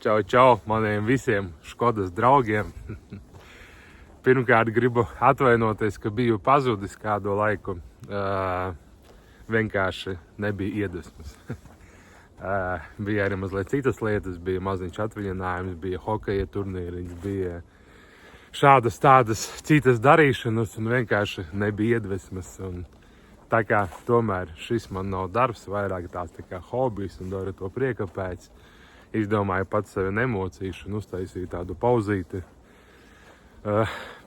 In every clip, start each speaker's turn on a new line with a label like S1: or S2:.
S1: Čau maniem visiem Škodas draugiem. Pirmkārt gribu atvainoties, ka biju pazudis kādu laiku. Vienkārši nebija iedvesmas. Bija arī mazliet citas lietas, bija maziņš atvaļinājums, bija hokeja turnīriņš, bija šādas tādas citas darīšanas un vienkārši nebija iedvesmas. Un tā kā tomēr šis man nav darbs, vairāk tās tā kā hobijs un daru to prieka pēc. Izdomāju pats sevi nemocīšu un uztaisīju tādu pauzīti.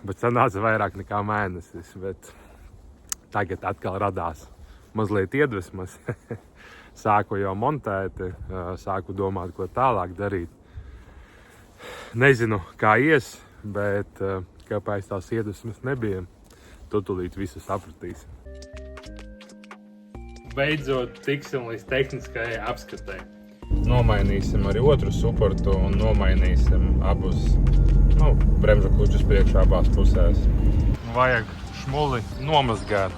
S1: Bet sanāca vairāk nekā mēnesis. Bet tagad atkal radās mazliet iedvesmas. Sāku jau montēt, sāku domāt, ko tālāk darīt. Nezinu, kā ies, bet kāpēc tās iedvesmas nebija, tu tūlīt visu sapratīsi. Beidzot tiksim līdz tehniskajai apskatē. Nomainīsim arī otru suportu un nomainīsim abus bremžu klučus priekšā abās pusēs. Vajag šmuli nomazgāt.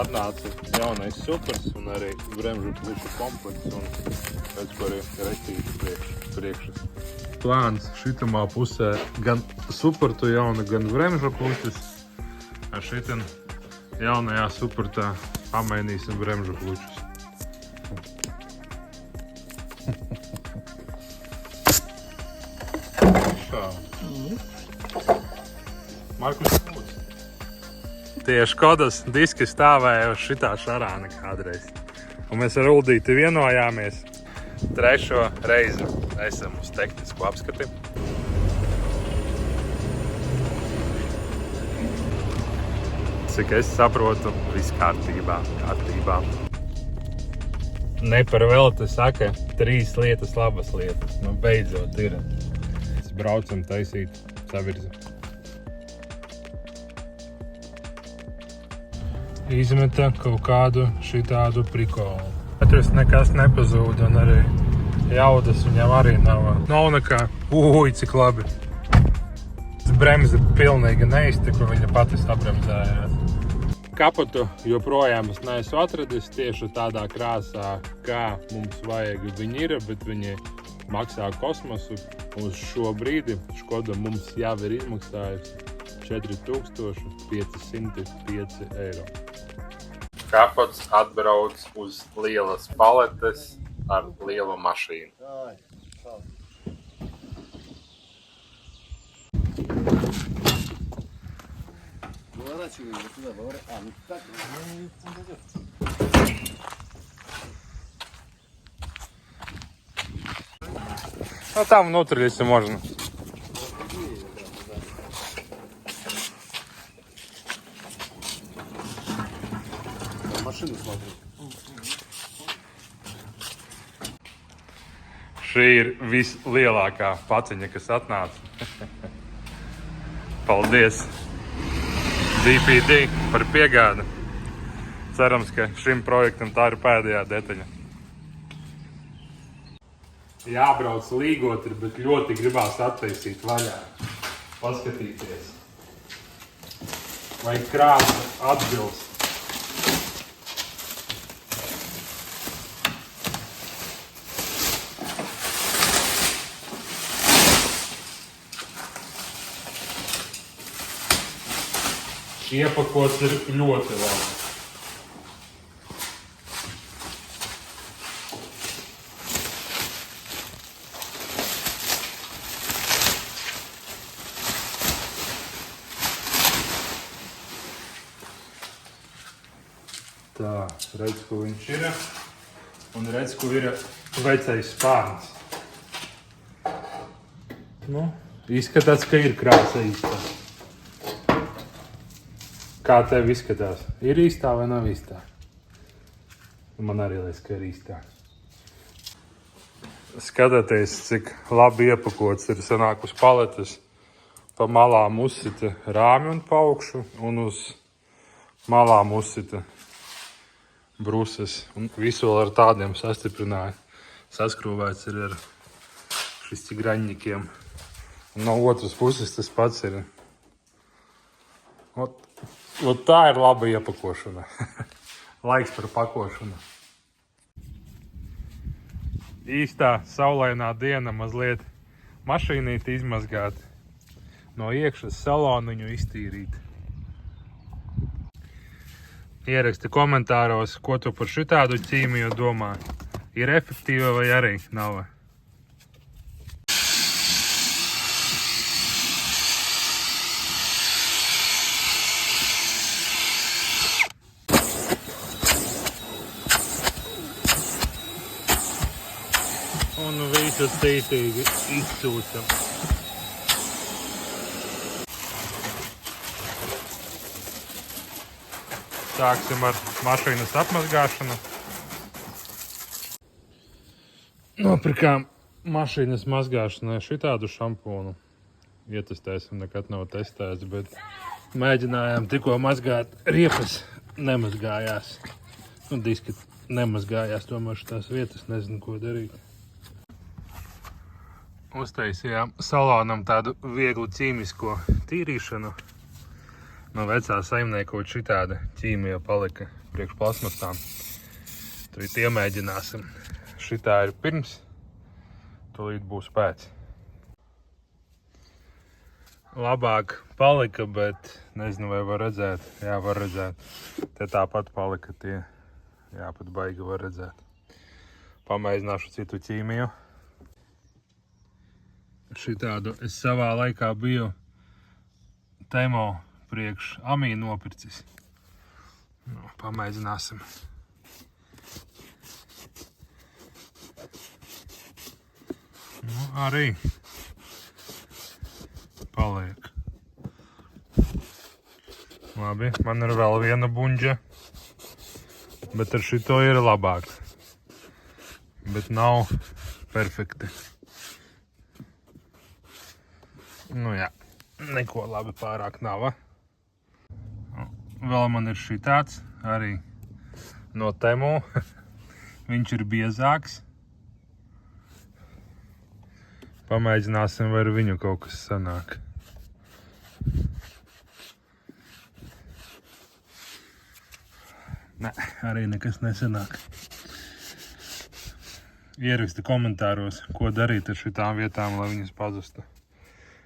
S1: Atnāca jaunais supers un arī bremžu kluču komplekts un pēc ko arī restīti priekšas. Plāns šitamā pusē gan suportu jauna, gan bremžu klučus. Ar šitam jaunajā suportā pamainīsim bremžu klučus. Markus, tie Škodas diski stāvēja uz šitā šarāna kādreiz. Un mēs ar Uldīti vienojāmies. Trešo reizi esam uz tehnisku apskati. Cik es saprotu, viss kārtībā. Ne par velti saka, 3 lietas, labas lietas. Beidzot ir. Braucam taisīt savirzi. Izmeta kaut kādu šitādu prikolu. Katrs nekas nepazūd un arī jaudas viņam arī nav. Nav nekā, cik labi. Bremze pilnīgi neiztika, viņa pati sabremzējās. Kapotu joprojām es neesmu atradis tieši tādā krāsā, kā mums vajag. Viņi ir, bet viņi maksā kosmosu. Uz šo brīdi Škoda mums jau ir izmaksājusi 4505 eiro. Kapots atbrauc uz lielas paletes ar lielu mašīnu. Там внутрь, если можно. Машину смотри. Šī ir vislielākā paciņa, kas atnāca. Paldies DPD par piegādi. Cerams, ka šim projektam tā ir pēdējā detaļa. Jābrauc līgot ir, bet ļoti gribās attaisīt vaļā. Paskatīties. Vai krāsa atbilst. Iepakots ir ļoti labi. Tā, redz, ko viņš ir. Un redz, ko ir vecais spārns. Izskatās, ka ir krāsa īstā. Kā tev izskatās? Ir īstā vai nav īstā? Man arī liekas, ka ir īstā. Skatieties, cik labi iepakots ir sanāk uz paletes. Pa malām uzsita rāmi un pa augšu, un uz malām uzsita bruses. Un visu vēl ar tādiem sastiprināja. Saskrūvēts ir ar šis graņņikiem. Un no otras puses tas pats ir. Ot tā ir laba iepakošana. Laiks par pakošanu. Īstā saulainā diena mazliet mašīnīti izmazgāt. No iekšas saloniņu iztīrīt. Ieraksti komentāros, ko tu par šitādu ķīmiju domā. Ir efektīva vai arī nav? Un visu cītīgi izsūcam. Sāksim ar mašīnas apmazgāšanu. Nopirkām mašīnas mazgāšanai šitādu šampūnu. Ietestēsim, nekad nav testēts, bet mēģinājām tikko mazgāt riepas, nemazgājās. Diski nemazgājās, tomēr šitās vietas, nezinu, ko darīt. Uztaisījām salonam tādu vieglu ķīmisko tīrīšanu. No vecā saimniekot šitāda ķīmija palika priekš plasmasām. Tad iemēģināsim. Šitā ir pirms, tūlīt būs pēc. Labāk palika, bet nezinu, vai var redzēt. Jā, var redzēt. Te tāpat palika tie. Jā, pat baigi var redzēt. Pamēģināšu citu ķīmiju. Šitādu es savā laikā biju Temo priekš Amī nopircis. Pamēģināsim. Arī paliek. Labi, man ir vēl viena buņģa, bet ar šito ir labāk. Bet nav perfekti. Jā, neko labi pārāk nav. Vēl man ir šitāds, arī no Temu. Viņš ir biezāks. Pamēģināsim, vai ar viņu kaut kas sanāk. Nē, arī nekas nesanāk. Ieraksti komentāros, ko darīt ar šitām vietām, lai viņas pazustu.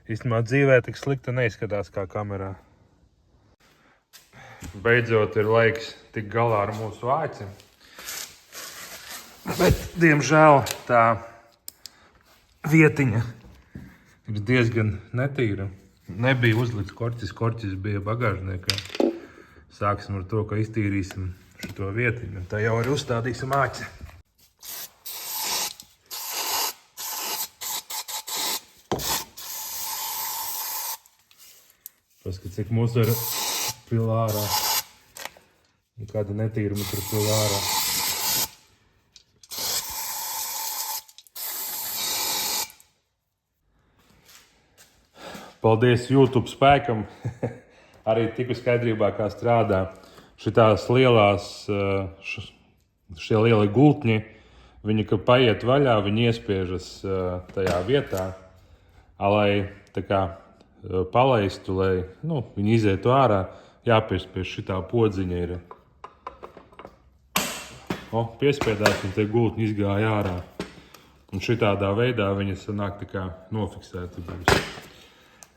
S1: Īstenībā dzīvē tik slikta neizskatās kā kamerā. Beidzot ir laiks tik galā ar mūsu āci. Bet, diemžēl, tā vietiņa ir diezgan netīra. Nebija uzlikts korķis, korķis bija bagāžniekā. Sāksim ar to, ka iztīrīsim šito vietiņu. Tā jau arī uzstādīsim āci. Paskat, cik mūsu ir pilārā. Un kāda netīruma tur pilārā. Paldies YouTube spēkam. Arī tiku skaidrībā, kā strādā. Šitās lielās, šie lielie gultņi, viņi, kad paiet vaļā, viņi iespiežas tajā vietā, lai tā kā palaistu, lai viņi izietu ārā, jāpiespiež šitā podziņa ir. Piespiedās un tie gultņi izgāja ārā. Un šitādā veidā viņi sanāk tā kā nofiksēti.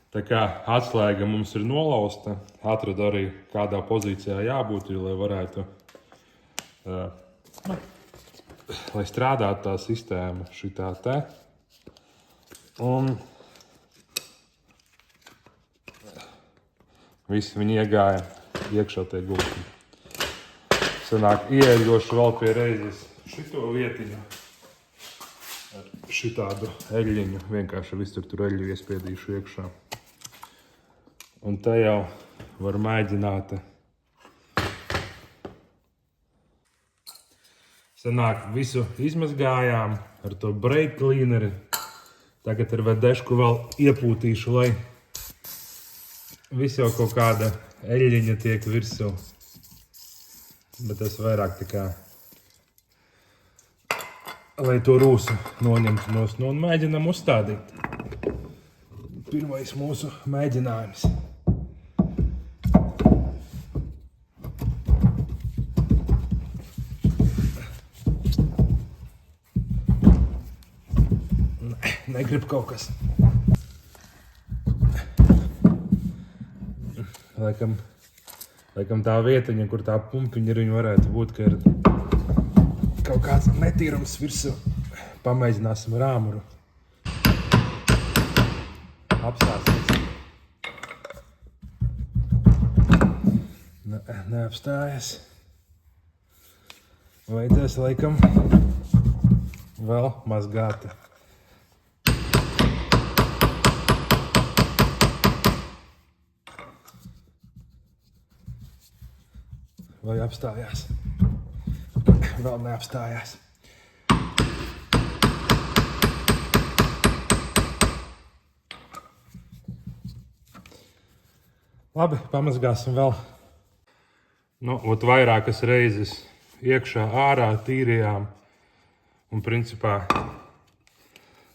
S1: Tā kā atslēga mums ir nolausta, atradu arī kādā pozīcijā jābūt, lai varētu, lai strādātu tā sistēma šitā te. Un visi viņi iegāja iekšā tie gultņi. Sanāk ieeļošu vēl pie reizes šito vietiņu ar šitādu eļļiņu. Vienkārši visur tur eļļu iespiedīšu iekšā. Un te jau var mēģināt. Sanāk visu izmazgājām ar to brake cleaneri. Tagad ar vedešku vēl iepūtīšu, lai viss jau kaut kāda eļļiņa tiek virsū. Bet tas vairāk tā kā, lai to rūsu noņemtu nost. Un mēģinam uzstādīt. Pirmais mūsu mēģinājums. negrib kaut kas. Laikam tā vietiņa, kur tā pumpiņa ir, viņa varētu būt, ka ir kaut kāds netīrums virsū. Pamēģināsim ar āmuru. Apstāsies. Neapstājas. Vajadzēs laikam vēl mazgāt. Vai apstājās? Vēl neapstājās. Labi, pamazgāsim vēl. Nu, vairākas reizes iekšā, ārā tīrījām. Un principā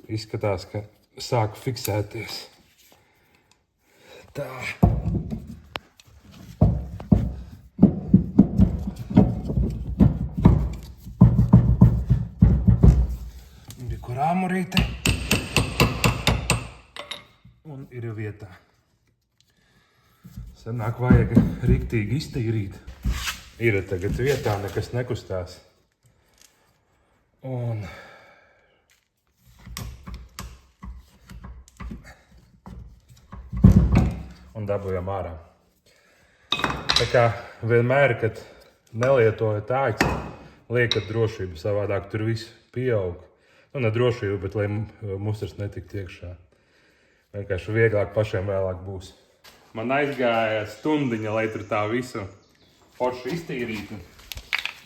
S1: izskatās, ka sāk fiksēties. Tā. Kur āmurīte. Un ir vietā. Sanāk vajag riktīgi iztīrīt. Ir tagad vietā, nekas nekustās. Un dabujam ārā. Tā kā vienmēr, kad nelietojat āķi, liekat drošību, savādāk tur viss pieaug. Nu, ne drošību, bet lai mustars netikt iekšā. Vienkārši vieglāk pašiem vēlāk būs. Man aizgāja stundiņa, lai tur tā visu forši iztīrītu.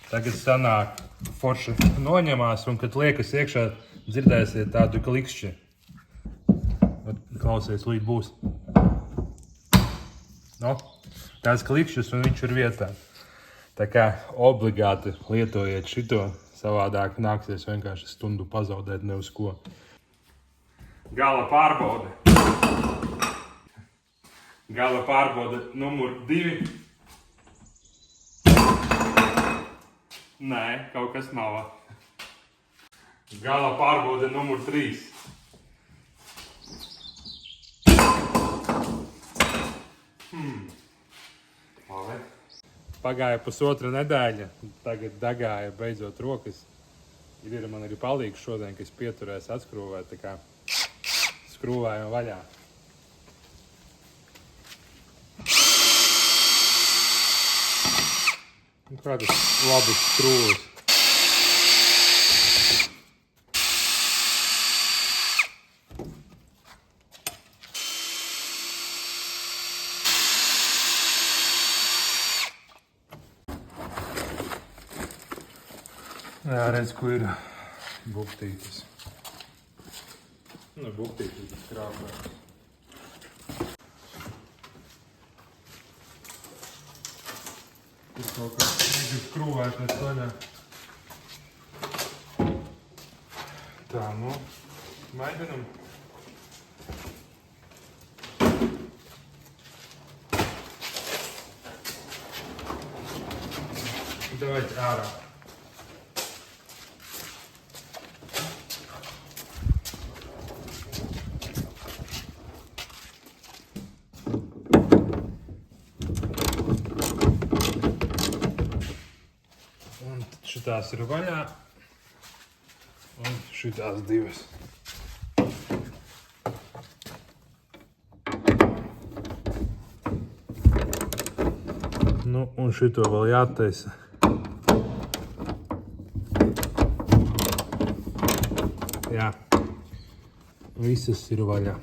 S1: Tagad sanāk forši noņemās, un kad liekas iekšā, dzirdēsiet tādu klikšķi. Klausies, līdz būs. No, tāds klikšķis, un viņš ir vietā. Tā kā obligāti lietojiet šito. Savādāk nāksies vienkārši stundu pazaudēt ne uz ko. Gala pārbaude. Gala pārbaude numur 2. Nē, kaut kas nav. Gala pārbaude numur 3. Labi. Pagāja pusotra nedēļa, tagad dagāja beidzot rokas. Ir man arī palīgs šodien, kas pieturēs atskrūvēt, tā kā skrūvējam vaļā. Kādas labas skrūves. Jā, redz, ko ir buktītis. Nu, buktītis krāpēs. Tur kaut kā negrib skrūvēties vaļā. Tā, nu, mēģinam. Давайте ārā. Šitās ir vaļā, un šitās divas. Nu, un šito vēl jātaisa. Jā, visas ir vaļā.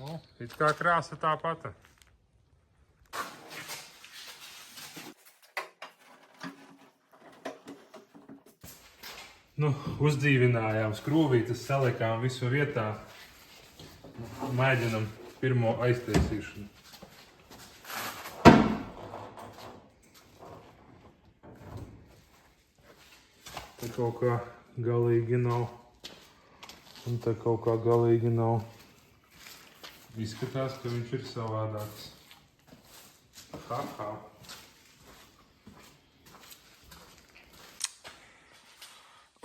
S1: Nu, it kā krāsa tā pati. Nu, uzdzīvinājām skrūvītes, salikām visu vietā. Mēģinam pirmo aiztaisīšanu. Te kaut kā galīgi nav. Un te kaut kā galīgi nav. Izskatās, ka viņš ir savādāks. Ha.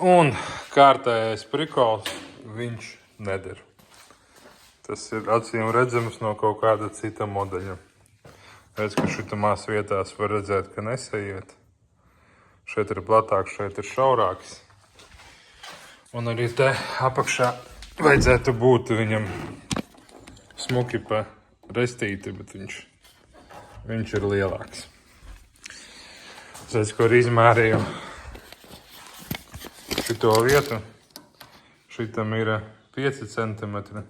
S1: Un kārtējais prikols, viņš neder. Tas ir acīm redzams no kaut kāda cita modeļa. Redz, ka šitamās vietās var redzēt, ka nesaiet. Šeit ir platāks, šeit ir šaurāks. Un arī te apakšā vajadzētu būt viņam smuki pa restīti, bet viņš ir lielāks. Redz, kur izmērīju šito vietu. Šitam ir 5 centimetri.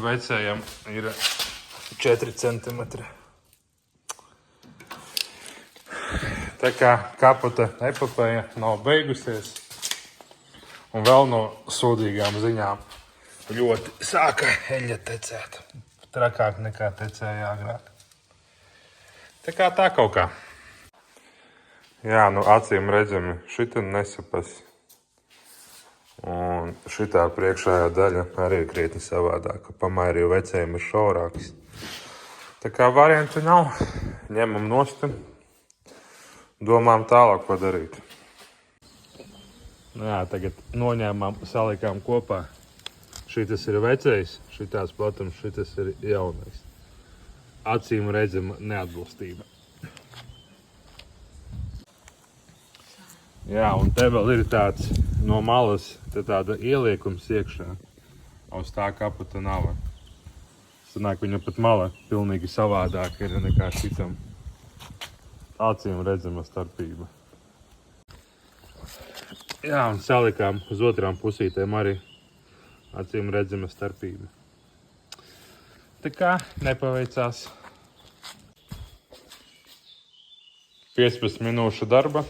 S1: Vecējam ir 4 centimetri. Tā kā kapote epopeja nav beigusies. Un vēl no sūdīgām ziņām ļoti sāka eļļa tecēt. Trakāk nekā tecēja agrāk. Tā kā tā kaut kā. Jā, nu acīm redzami, šita nesapas. Un šitā priekšējā daļa arī ir krietni savādāka. Pamērīju vecējiem ir šaurāks. Tā kā variantu nav. Ņemam nost. Domām tālāk, ko darīt. Nu jā, tagad noņēmām, salikām kopā. Šitas ir vecais, šitās platums, šitas ir jaunais. Acīm redzama neatbilstība. Jā, un te vēl ir tāds no malas tāda ieliekums iekšā. Uz tā kapota nav. Sanāk, viņa pat mala pilnīgi savādāk ir nekā šitam. Acīm redzama starpība. Jā, un salikām uz otrām pusītēm arī acīm redzama starpība. Tā kā nepaveicās. 15 minūšu darba.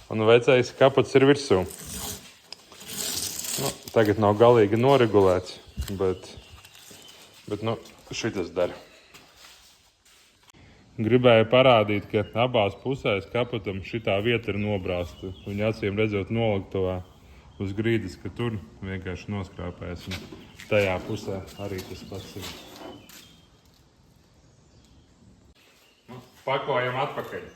S1: Un vecais kapots ir virsū. Nu, tagad nav galīgi noregulēts, bet nu, šitas dara. Gribēju parādīt, ka abās pusēs kapotam šitā vieta ir nobrāsta. Viņa acīm redzot noliktavā uz grīdas, ka tur vienkārši noskrāpēs. Un tajā pusē arī tas pats ir. Nu, pakojam atpakaļ.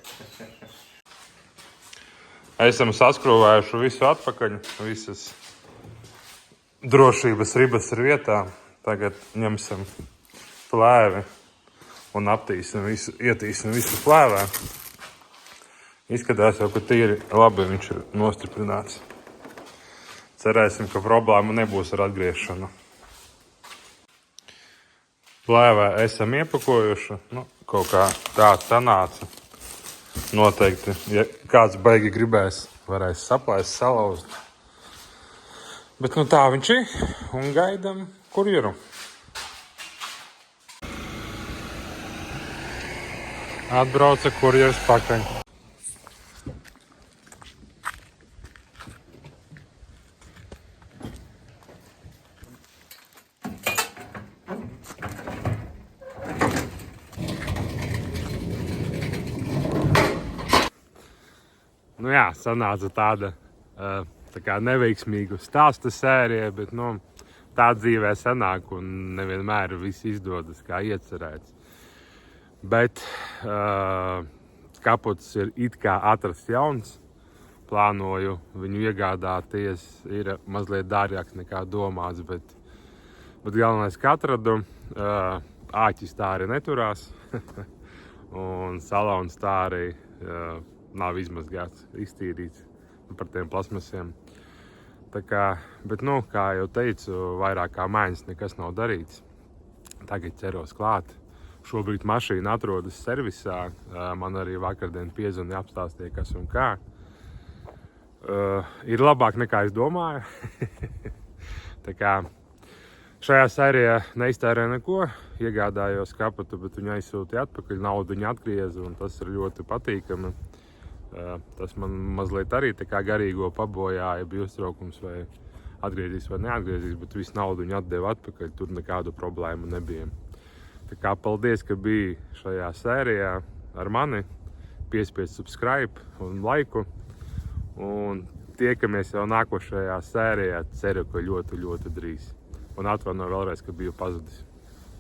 S1: Esam saskrūvējuši visu atpakaļ. Visas drošības ribas ir vietā. Tagad ņemsim plēvi. Un aptīsim visu, ietīsim visu plēvē. Izskatās jau, ka tīri labi viņš ir nostiprināts. Cerēsim, ka problēma nebūs ar atgriešanu. Plēvē esam iepakojuši. Nu, kaut kā tā sanāca. Noteikti, ja kāds baigi gribēs, varēs saplēst, salauzt. Bet nu tā viņš ir. Un gaidam kurjeru. Atbrauca kurjeris pakaļ. Nu jā, sanāca tāda tā kā neveiksmīgu stāstu sērija, bet nu, tā dzīvē sanāk un nevienmēr viss izdodas kā iecerēts. Bet kapots ir it kā atrasts jauns. Plānoju viņu iegādāties. Ir mazliet dārgāks nekā domāts, bet galvenais, ka atradu. Āķis tā arī neturās. Un salons tā arī nav izmazgāts, iztīrīts par tiem plasmasiem. Tā kā, bet nu, kā jau teicu, vairāk kā mēnesis nekas nav darīts. Tagad ķeros klāt. Šobrīd mašīna atrodas servisā. Man arī vakardien piezvanīja, apstāstīja, kas un kā. Ir labāk nekā es domāju. Tā kā šajā sērijā neiztērēju neko. Iegādājos kapotu, bet viņu aizsūtīja atpakaļ. Naudu viņa atgrieza, un tas ir ļoti patīkami. Tas man mazliet arī tā kā garīgo pabojāja, bija uztraukums, vai atgriezīs vai neatgriezīs, bet visu naudu viņa atdeva atpakaļ. Tur nekādu problēmu nebija. Tā kā paldies, ka biji šajā sērijā ar mani. piespiest subscribe un laiku. Un tiekamies jau nākošajā sērijā. Ceru, ka ļoti, ļoti drīz. Un atvainoju vēlreiz, ka biju pazudis.